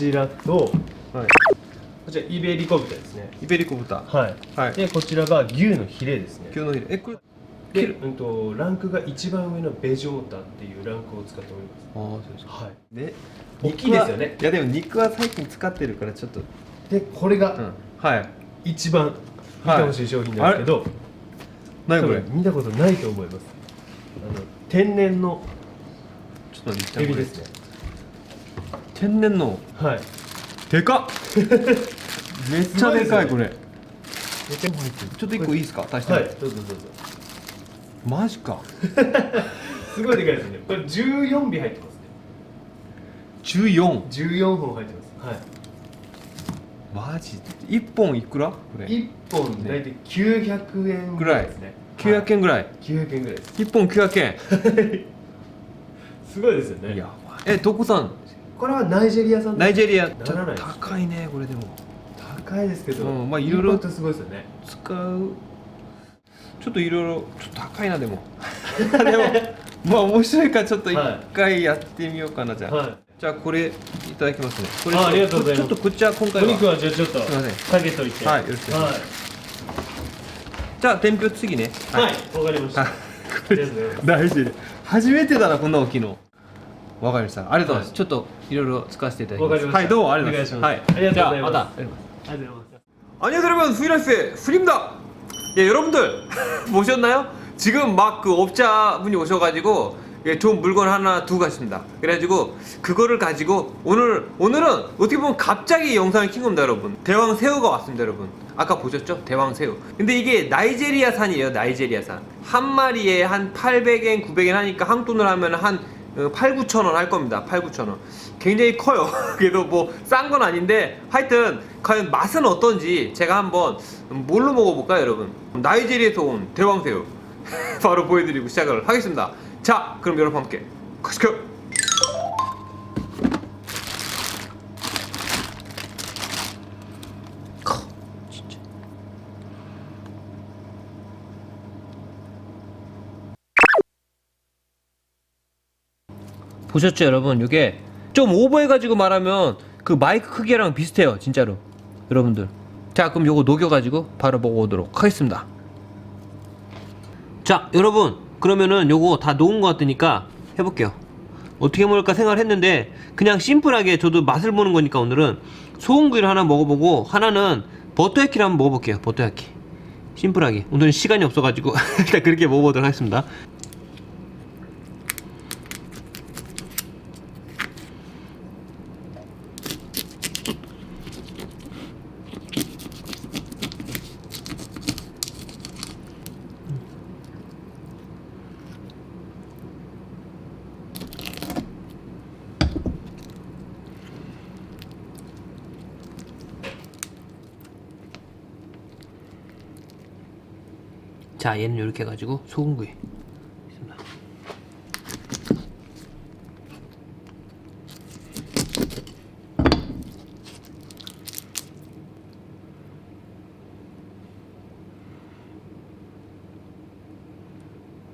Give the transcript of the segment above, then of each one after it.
ちらと、はい。こちらイベリコ豚ですね。イベリコ豚。はい。はい。でこちらが牛のヒレですね。牛のヒレ。これ。で、ランクが一番上のベジョータっていうランクを使っております。ああ、そうですか。はい。で、大きいですよね。いやでも肉は最近使ってるからちょっと。でこれがはい。一番見てほしい商品なんですけど、何これ？多分見たことないと思います。天然のちょっと待って。エビですね。天然の。はい。でかっ。めっちゃでかいこれ。めっちゃ入ってる。ちょっと一個いいですか？足して。はい。どうぞどうぞ。マジか。すごいでかいですね。これ14尾入ってますね。14。14本入ってます。はい。マジで。1本いくら？これ。1本大体900円ぐらいですね。 900円ぐらい。900円ぐらいです。1本900円。すごいですよね。やばい。どこ産？これはナイジェリア産です。ナイジェリア。ならないです。高いねこれでも。高いですけど、まあいろいろインパクトすごいですよね。使う。ちょっといろいろちょっと高いなでも。でもまあ面白いからちょっと一回やってみようかなじゃあ。はい。じゃあこれいただきますね。これありがとうございます。ちょっとこっちは今回は。お肉はじゃあちょっとすいません下げといて。はいよろしくお願いしますはじゃあ天平次ね。い。はい。わかりました。あありがとうございます。大事で初めてだなこんな大きいの。わかりました。ありがとうございます。はいちょっといろいろ使わせていただきます。わかりましたはいどうもありがとうございます。お願いしますありがとうございますじゃあまた。ありがとうございます。 안녕하세요 여러분 후이라이프의 프림다. 예 여러분들 보셨나요? 지금 막 그 업자분이 오셔가지고 예, 좋은 물건 하나 두고 가십니다. 그래가지고 그거를 가지고 오늘은 어떻게 보면 갑자기 영상을 킨 겁니다 여러분. 대왕 새우가 왔습니다 여러분. 아까 보셨죠? 대왕 새우. 근데 이게 나이제리아산이에요. 나이제리아산. 한 마리에 한 800엔 900엔 하니까 한국 돈으로 하면 한 8, 9천 원 할 겁니다. 8, 9천 원. 굉장히 커요. 그래도 뭐 싼 건 아닌데 하여튼 과연 맛은 어떤지 제가 한번 뭘로 먹어볼까요 여러분? 나이제리아에서 온 대왕새우 바로 보여드리고 시작을 하겠습니다. 자 그럼 여러분 함께 가시죠. 진짜. 보셨죠 여러분? 이게 좀 오버해가지고 말하면 그 마이크 크기랑 비슷해요 진짜로 여러분들. 자 그럼 요거 녹여가지고 바로 먹어보도록 하겠습니다. 자 여러분 그러면은 요거 다 녹은 것 같으니까 해볼게요. 어떻게 먹을까 생각을 했는데 그냥 심플하게 저도 맛을 보는 거니까 오늘은 소금구이를 하나 먹어보고 하나는 버터야키를 한번 먹어볼게요. 버터야키 심플하게 오늘은 시간이 없어가지고 일단 그렇게 먹어보도록 하겠습니다. 자 얘는 이렇게 해가지고 소금구이 있습니다.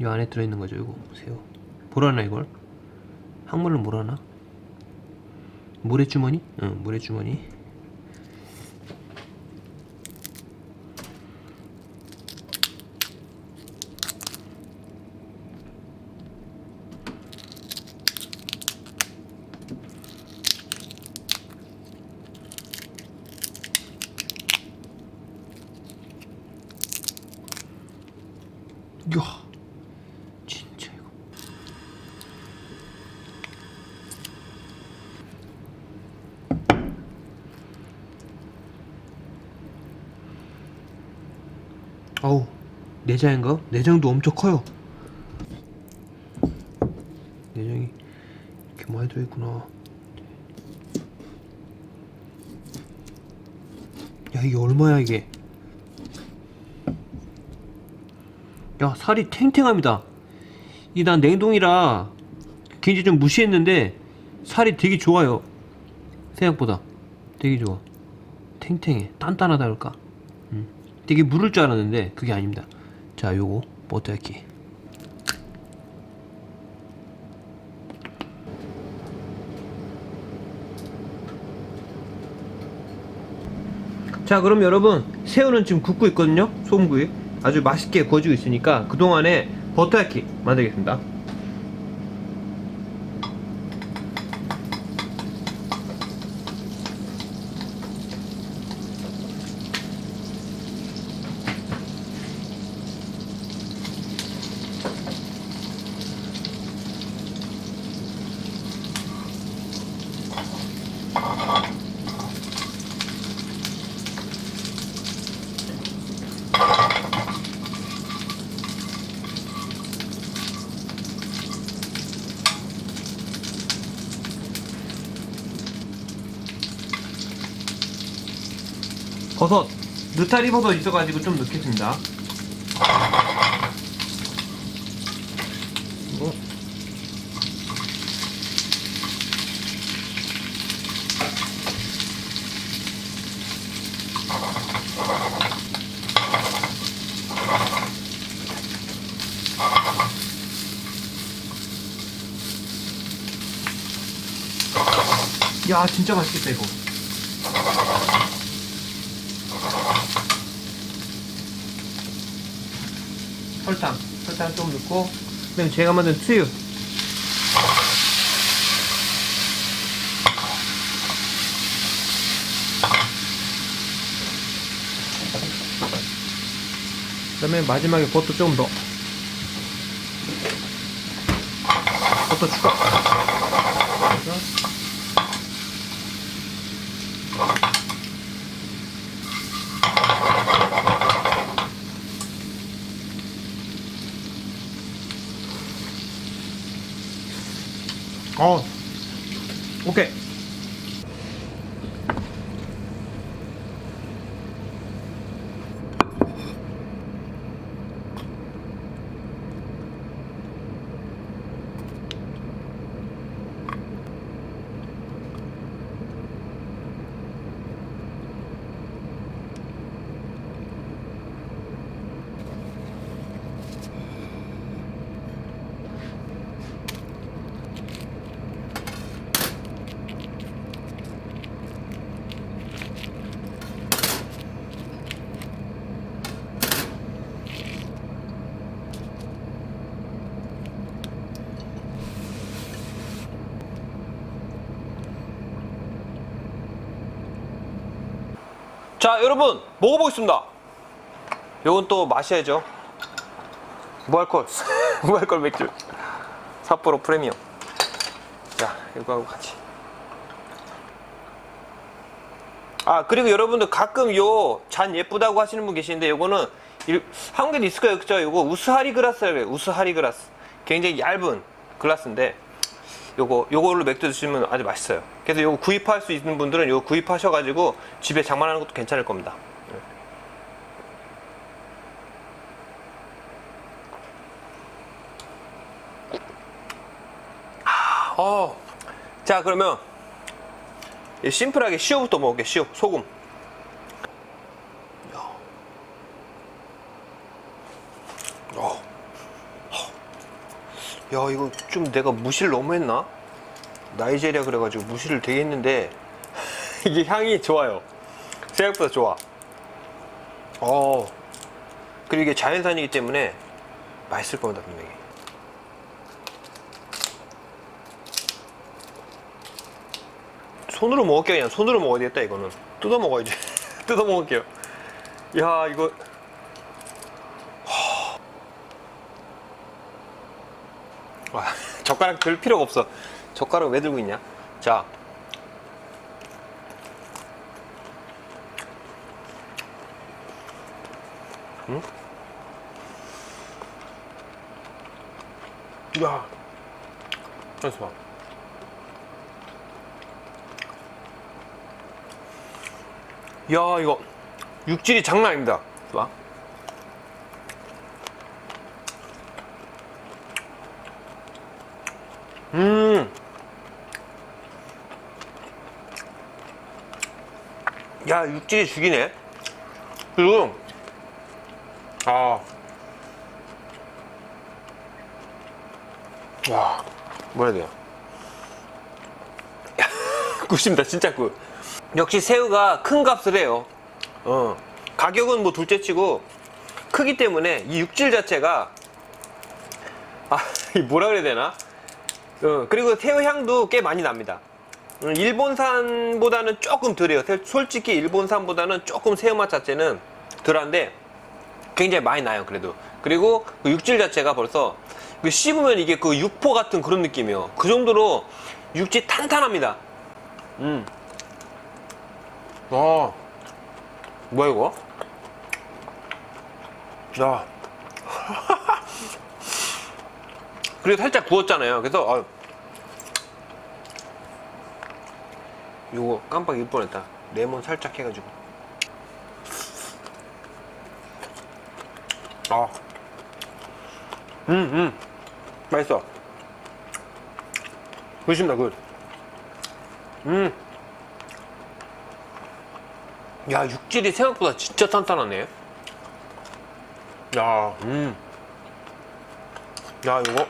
이 안에 들어있는 거죠 이거 새우. 뭐라나 이걸? 한글로 뭐라나? 모래주머니? 응 모래주머니. 이야 진짜 이거 어우 내장인가? 내장도 엄청 커요. 내장이 이렇게 많이 들어있구나. 야 이게 얼마야 이게. 야 살이 탱탱합니다. 이 난 냉동이라 굉장히 좀 무시했는데 살이 되게 좋아요. 생각보다 되게 좋아. 탱탱해. 단단하다 그럴까. 되게 무를 줄 알았는데 그게 아닙니다. 자 요거 버터야키. 자, 그럼 여러분, 새우는 지금 굽고 있거든요. 소금구이 아주 맛있게 구워지고 있으니까 그동안에 버터야끼 만들겠습니다. 버섯, 느타리 버섯 있어가지고 좀 넣겠습니다. 그리고 야, 진짜 맛있겠다 이거. 설탕 좀 넣고, 그다음에 제가 만든 수유. 그다음에 마지막에 버터 조금 더. 버터 추가. 그래서 오케이. 자, 여러분 먹어보겠습니다. 요건 또 마셔야죠. 무알콜 무알콜 맥주 삿포로 프리미엄. 자, 이거하고 같이. 아, 그리고 여러분들 가끔 요 잔 예쁘다고 하시는 분 계시는데, 요거는 한국에도 있을 거예요. 그죠? 요거 우스하리 그라스라고 해요. 우스하리 그라스. 굉장히 얇은 글라스인데, 요걸로 맥주 드시면 아주 맛있어요. 그래서 요거 구입할 수 있는 분들은 요거 구입하셔가지고 집에 장만하는 것도 괜찮을 겁니다. 자, 그러면 심플하게 시오부터 먹을게요. 시오, 소금. 야, 이거 좀 내가 무시를 너무 했나? 나이제리아 그래가지고 무시를 되게 했는데 이게 향이 좋아요. 생각보다 좋아. 그리고 이게 자연산이기 때문에 맛있을 겁니다, 분명히. 손으로 먹을게요. 그냥 손으로 먹어야 되겠다. 이거는 뜯어 먹어야지. 뜯어 먹을게요. 야, 이거 와, 젓가락 들 필요가 없어. 젓가락 왜 들고 있냐? 자, 야, 잠시만. 야, 이거 육질이 장난 아닙니다. 봐. 야, 육질이 죽이네. 그리고 와, 뭐라 해야 돼요? 굿입니다. 진짜 굿. 역시 새우가 큰 값을 해요. 가격은 뭐 둘째치고 크기 때문에 이 육질 자체가 이 뭐라 그래야 되나? 그리고 새우 향도 꽤 많이 납니다. 일본산보다는 조금 덜해요. 솔직히 일본산보다는 조금 새우맛 자체는 덜한데 굉장히 많이 나요. 그래도. 그리고 그 육질 자체가 벌써 씹으면 이게 그 육포 같은 그런 느낌이에요. 그 정도로 육질 탄탄합니다. 뭐야 이거? 야. 그리고 살짝 구웠잖아요. 그래서 요거 깜빡 잊을 뻔했다. 레몬 살짝 해가지고. 맛있어. 굿입니다, 굿. 야, 육질이 생각보다 진짜 탄탄하네. 야, 야, 이거.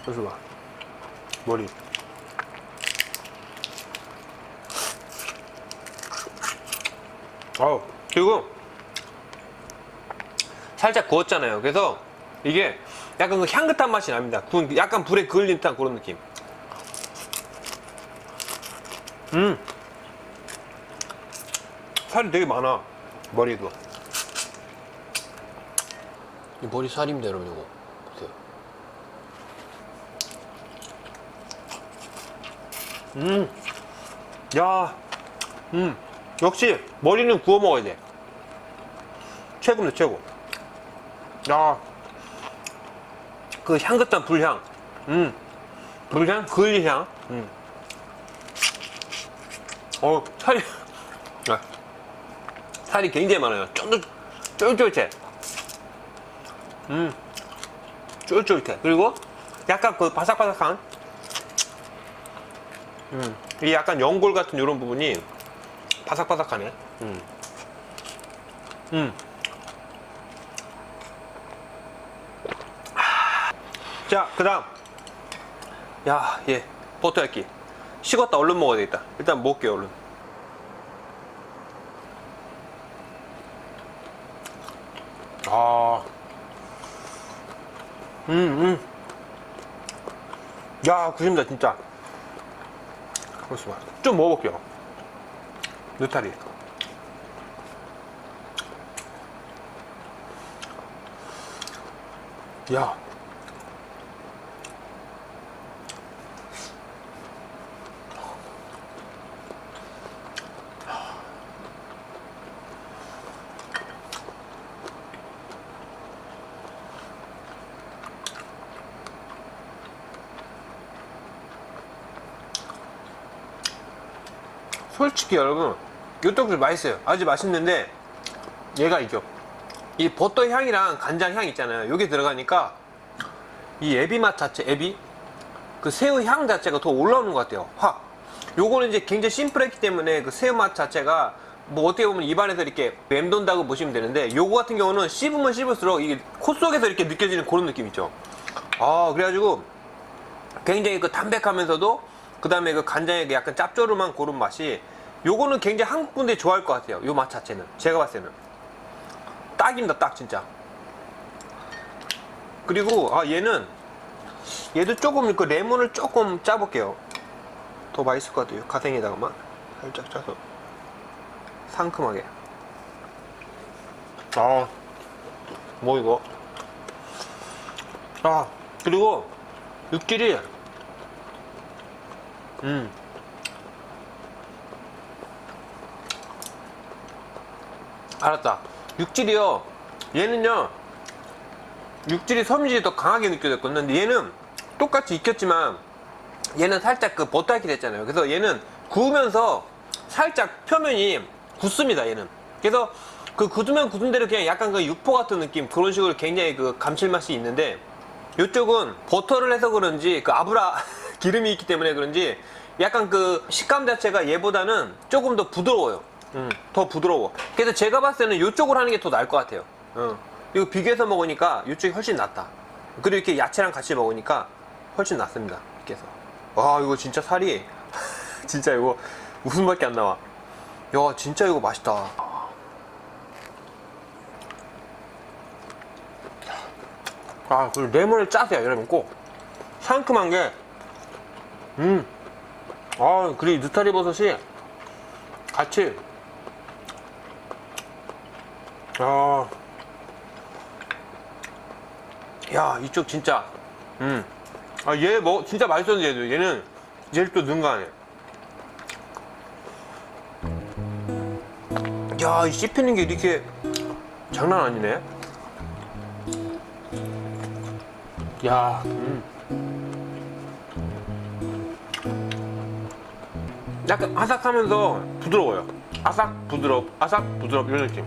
여기서 봐. 머리. 그리고 살짝 구웠잖아요. 그래서 이게 약간 그 향긋한 맛이 납니다. 약간 불에 그을린 듯한 그런 느낌. 살이 되게 많아. 머리도. 이 머리 살입니다, 여러분. 이거 보세요. 야, 역시 머리는 구워 먹어야 돼. 최고입니다, 최고. 야, 그 향긋한 불향. 불향, 그을리향. 살이, 살이 굉장히 많아요. 쫄쫄해. 쫄쫄해. 그리고 약간 그 바삭바삭한, 이 약간 연골 같은 이런 부분이 바삭바삭하네. 자, 그 다음. 야, 예. 버터焼き. 식었다. 얼른 먹어야 되겠다. 일단 먹을게요, 얼른. 야, 굿입니다, 진짜. 그렇습니다. 좀 먹어볼게요. 느타리. 야. 솔직히 여러분, 이 떡볶이 맛있어요. 아주 맛있는데 얘가 이겨. 이 버터 향이랑 간장 향 있잖아요. 여기 들어가니까 이 에비 맛 자체, 에비 그 새우 향 자체가 더 올라오는 것 같아요. 확. 요거는 이제 굉장히 심플했기 때문에 그 새우 맛 자체가 뭐 어떻게 보면 입안에서 이렇게 맴돈다고 보시면 되는데, 요거 같은 경우는 씹으면 씹을수록 이게 코 속에서 이렇게 느껴지는 그런 느낌 있죠. 그래가지고 굉장히 그 담백하면서도 그 다음에 그 간장의 약간 짭조름한 그런 맛이, 요거는 굉장히 한국 분들이 좋아할 것 같아요. 요 맛 자체는 제가 봤을 때는 딱입니다, 딱 진짜. 그리고 얘도 조금 그 레몬을 조금 짜볼게요. 더 맛있을 것 같아요. 가생에다가만 살짝 짜서 상큼하게. 뭐 이거. 그리고 육질이 알았다. 육질이요. 얘는요, 육질이 섬유질이 더 강하게 느껴졌거든요. 근데 얘는 똑같이 익혔지만 얘는 살짝 그 버터焼き 됐잖아요. 그래서 얘는 구우면서 살짝 표면이 굳습니다, 얘는. 그래서 그 굳으면 굳은 대로 그냥 약간 그 육포 같은 느낌, 그런 식으로 굉장히 그 감칠맛이 있는데, 이쪽은 버터를 해서 그런지 그 아브라 기름이 있기 때문에 그런지 약간 그 식감 자체가 얘보다는 조금 더 부드러워요. 더 부드러워. 그래서 제가 봤을 때는 이쪽으로 하는 게 더 나을 것 같아요. 이거 비교해서 먹으니까 이쪽이 훨씬 낫다. 그리고 이렇게 야채랑 같이 먹으니까 훨씬 낫습니다. 이렇게 해서. 와, 이거 진짜 살이 진짜 이거 웃음밖에 안 나와. 야, 진짜 이거 맛있다. 아, 그리고 레몬을 짜세요, 여러분. 꼭 상큼한 게 아, 그리고 느타리 버섯이 같이 야, 이쪽 진짜 아, 얘 뭐 진짜 맛있었는데 얘는 얘를 또 능가하네. 야, 이 씹히는 게 이렇게 장난 아니네. 야, 약간 아삭하면서 부드러워요. 아삭 부드럽 이런 느낌.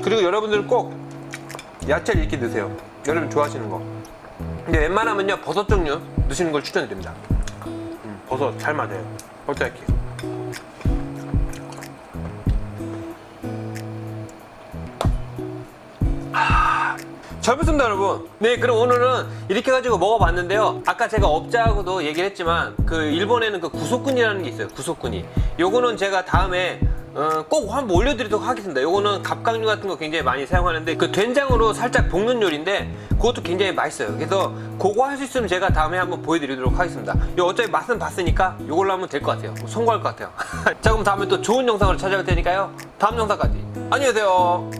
그리고 여러분들 꼭 야채를 이렇게 넣으세요. 여러분 좋아하시는 거. 근데 웬만하면요 버섯 종류 넣으시는 걸 추천드립니다. 버섯 잘 맞아요. 어떻게? 잘 봤습니다, 여러분. 네, 그럼 오늘은 이렇게 해가지고 먹어봤는데요. 아까 제가 업자하고도 얘기를 했지만 그 일본에는 그 구소꾼이라는 게 있어요. 구소꾼이. 요거는 제가 다음에 꼭 한번 올려드리도록 하겠습니다. 요거는 갑각류 같은 거 굉장히 많이 사용하는데 그 된장으로 살짝 볶는 요리인데 그것도 굉장히 맛있어요. 그래서 그거 할 수 있으면 제가 다음에 한번 보여드리도록 하겠습니다. 요 어차피 맛은 봤으니까 요걸로 하면 될 것 같아요. 성공할 것 같아요. 자, 그럼 다음에 또 좋은 영상으로 찾아올 테니까요. 다음 영상까지 안녕히 계세요.